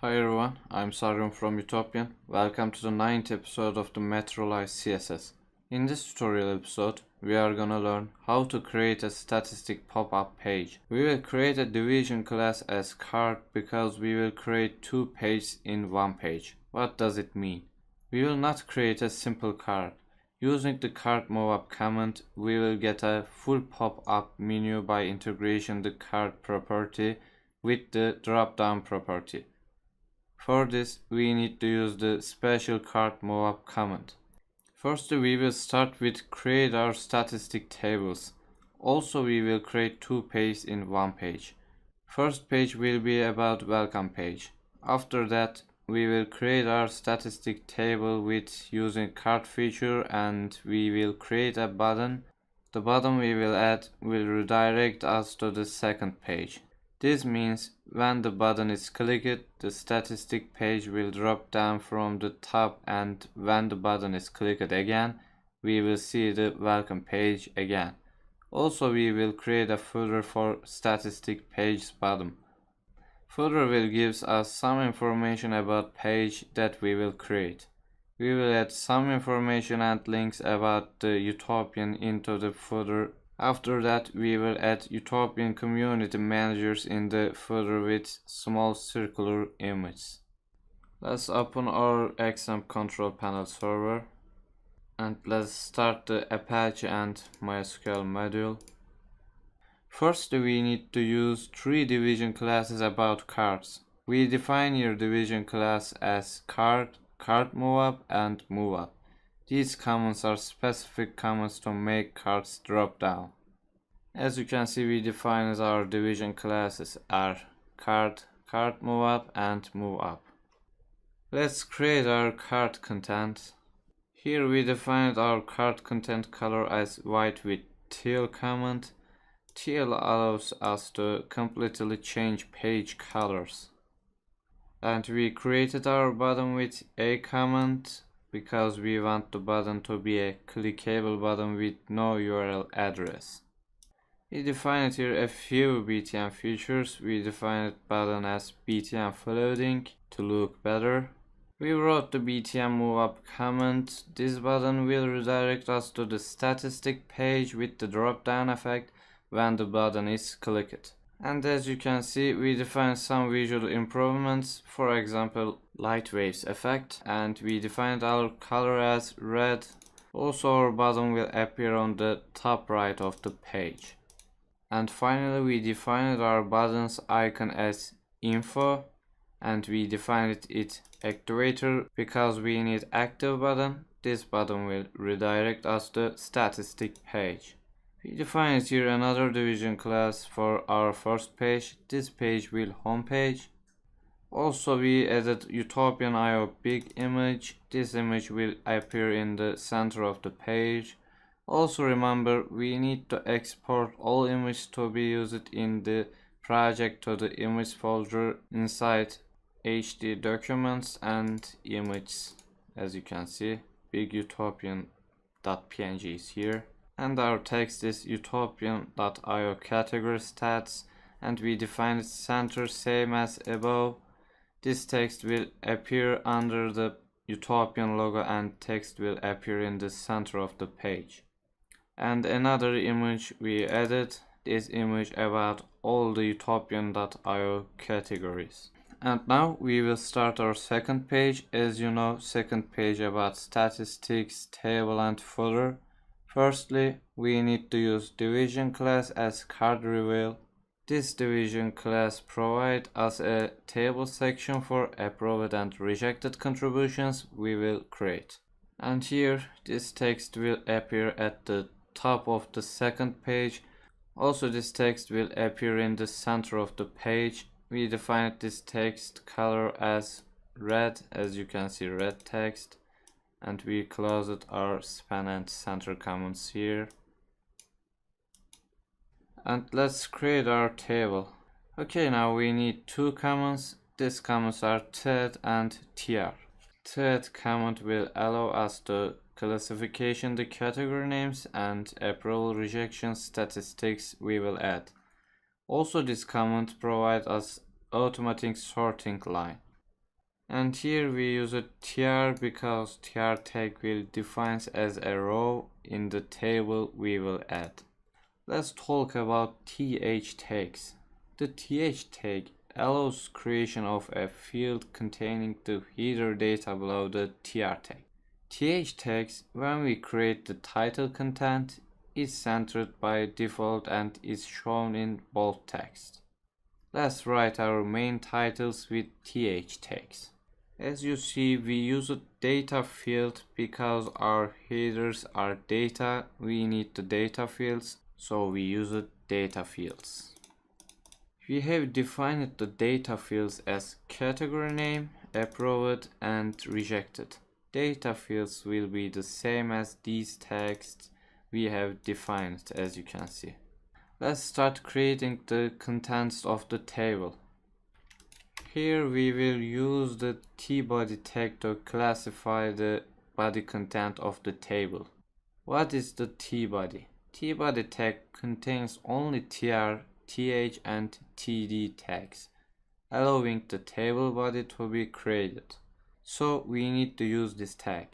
Hi everyone, I'm Saryon from Utopian. Welcome to the 9th episode of the Materialize CSS. In this tutorial episode, we are gonna learn how to create a statistic pop-up page. We will create a division class as card because we will create two pages in one page. What does it mean? We will not create a simple card. Using the card move-up command, we will get a full pop-up menu by integration the card property with the drop-down property. For this, we need to use the special card move-up command. First, we will start with create our statistic tables. Also, we will create two pages in one page. First page will be about welcome page. After that, we will create our statistic table with using card feature and we will create a button. The button we will add will redirect us to the second page. This means when the button is clicked, the statistic page will drop down from the top, and when the button is clicked again, we will see the welcome page again. Also, we will create a footer for statistic page bottom. Footer will give us some information about page that we will create. We will add some information and links about the Utopian into the footer. After that, we will add Utopian community managers in the footer with small circular images. Let's open our XAMPP control panel server and let's start the Apache and MySQL module. First, we need to use three division classes about cards. We define your division class as card moveup, and moveup. These commands are specific commands to make cards drop down. As you can see, we defined our division classes are card moveup, and moveup. Let's create our card content. Here we defined our card content color as white with teal command. Teal allows us to completely change page colors. And we created our button with a command because we want the button to be a clickable button with no URL address. We defined here a few BTM features. We defined button as BTM floating to look better. We wrote the BTM move-up command. This button will redirect us to the statistic page with the drop-down effect when the button is clicked. And as you can see, we defined some visual improvements, for example, light waves effect, and we defined our color as red. Also, our button will appear on the top right of the page. And finally, we defined our button's icon as info, and we defined it activator because we need active button. This button will redirect us to the statistic page. We defined here another division class for our first page. This page will home page. Also, we added Utopian IO big image. This image will appear in the center of the page. Also remember, we need to export all images to be used in the project to the image folder inside HD documents and images. As you can see, big utopian.png is here. And our text is utopian.io category stats, and we define its center same as above. This text will appear under the Utopian logo and text will appear in the center of the page. And another image we added, this image about all the utopian.io categories. And now we will start our second page. As you know, second page about statistics, table and footer. Firstly, we need to use division class as card reveal. This division class provides us a table section for approved and rejected contributions we will create. And here, this text will appear at the top of the second page. Also, this text will appear in the center of the page. We defined this text color as red, as you can see, red text. And we closed our span and center comments here. And let's create our table. Okay, now we need two comments. These comments are TED and TR. TED comment will allow us to classification the category names and approval rejection statistics we will add. Also, this comment provides us automatic sorting line. And here we use a tr because tr tag will define as a row in the table we will add. Let's talk about th tags. The th tag allows creation of a field containing the header data below the tr tag. Th tags, when we create the title content, is centered by default and is shown in bold text. Let's write our main titles with th tags. As you see, we use a data field because our headers are data. We need the data fields, so we use a data fields. We have defined the data fields as category name, approved, and rejected. Data fields will be the same as these tags we have defined, as you can see. Let's start creating the contents of the table. Here we will use the tBody tag to classify the body content of the table. What is the tBody? tBody tag contains only tr, th, and td tags, allowing the table body to be created. So we need to use this tag.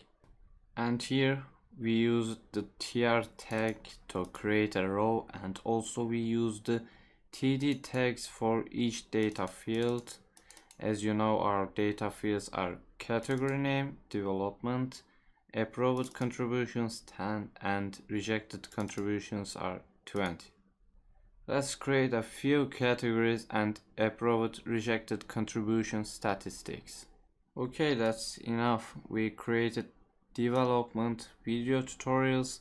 And here we use the tr tag to create a row, and also we use the td tags for each data field. As you know, our data fields are category name, development, approved contributions 10, and rejected contributions are 20. Let's create a few categories and approved rejected contribution statistics. Okay, that's enough. We created development, video tutorials,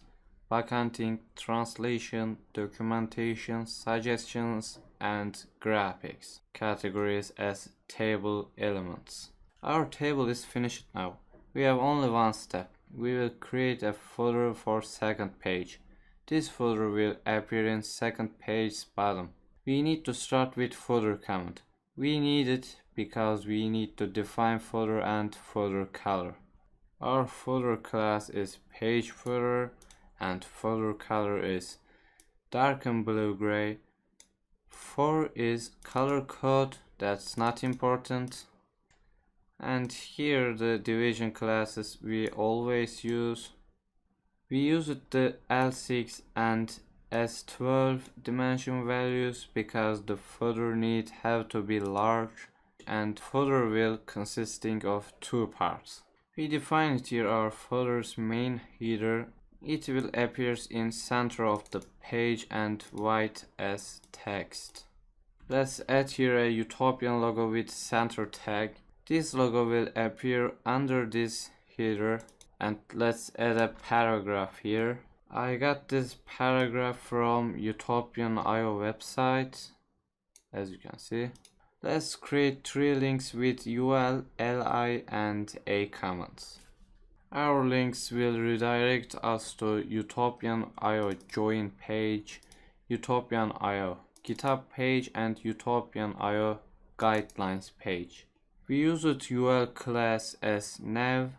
backending, translation, documentation, suggestions, and graphics categories as table elements. Our table is finished now. We have only one step. We will create a footer for second page. This footer will appear in second page's bottom. We need to start with footer comment. We need it because we need to define footer and footer color. Our footer class is page footer and footer color is darken blue gray. 4 is color code, that's not important. And here the division classes we always use. We use the L6 and S12 dimension values because the footer need have to be large and footer will consisting of two parts. We defined here our footer's main header. It will appear in center of the page and white as text. Let's add here a utopian logo with center tag. This logo will appear under this header, and let's add a paragraph here. I got this paragraph from Utopian.io website, as you can see. Let's create 3 links with UL, LI, and A comments. Our links will redirect us to Utopian.io join page, Utopian.io GitHub page, and Utopian.io guidelines page. We use it UL class as nav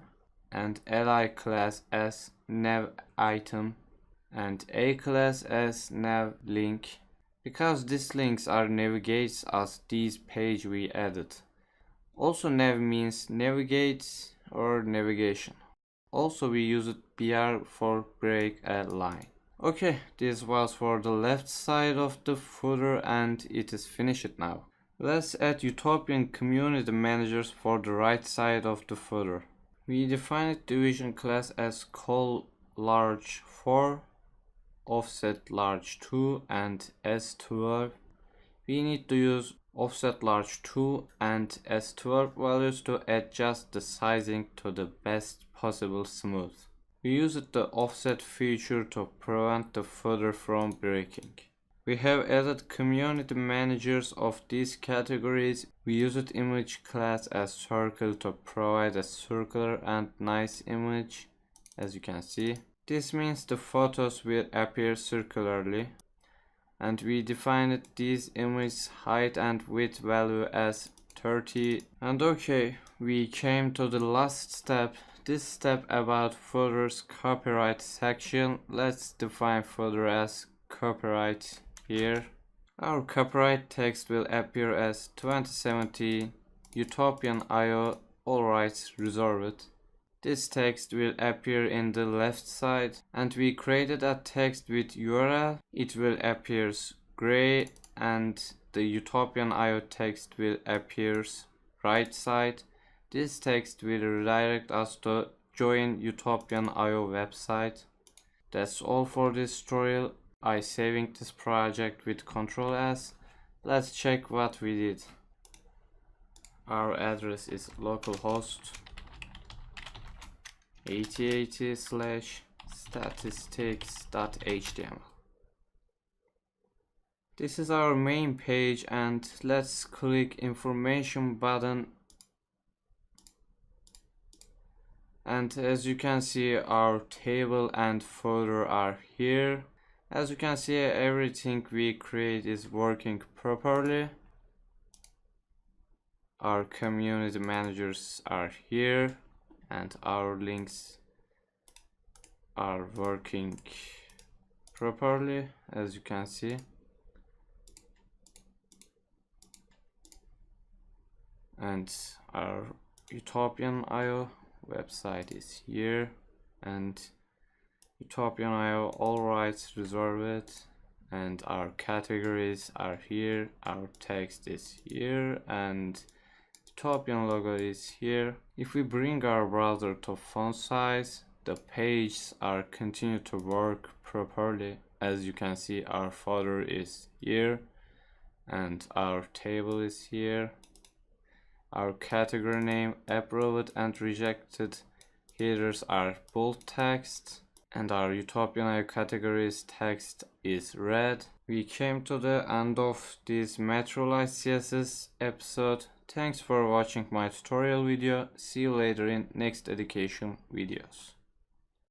and li class as nav item and a class as nav link because these links are navigates us these page we added. Also nav means navigate or navigation. Also we use it br for break a line. Okay, this was for the left side of the footer and it is finished now. Let's add Utopian community managers for the right side of the footer. We defined division class as call large 4, offset large 2, and S12. We need to use offset large 2 and S12 values to adjust the sizing to the best possible smooth. We used the offset feature to prevent the footer from breaking. We have added community managers of these categories. We used image class as circle to provide a circular and nice image, as you can see. This means the photos will appear circularly. And we defined these image height and width value as 30. And okay, we came to the last step. This step about footers copyright section. Let's define footer as copyright here. Our copyright text will appear as 2017 Utopian.io alright, resolve it. This text will appear in the left side, and we created a text with URL. It will appear gray, and the Utopian IO text will appear right side. This text will redirect us to join Utopian IO website. That's all for this tutorial. I saving this project with Ctrl S. Let's check what we did. Our address is localhost 8080/statistics.html. This is our main page, and let's click information button. And as you can see, our table and folder are here. As you can see, everything we create is working properly. Our community managers are here, and our links are working properly, as you can see. And our Utopian IO website is here, and Utopian IO all rights reserved, and our categories are here, our text is here, and Utopian logo is here. If we bring our browser to font size, the pages are continue to work properly. As you can see, our folder is here, and our table is here. Our category name, approved and rejected headers are bold text, and our Utopian IO categories text is red. We came to the end of this Materialize CSS episode. Thanks for watching my tutorial video. See you later in next education videos.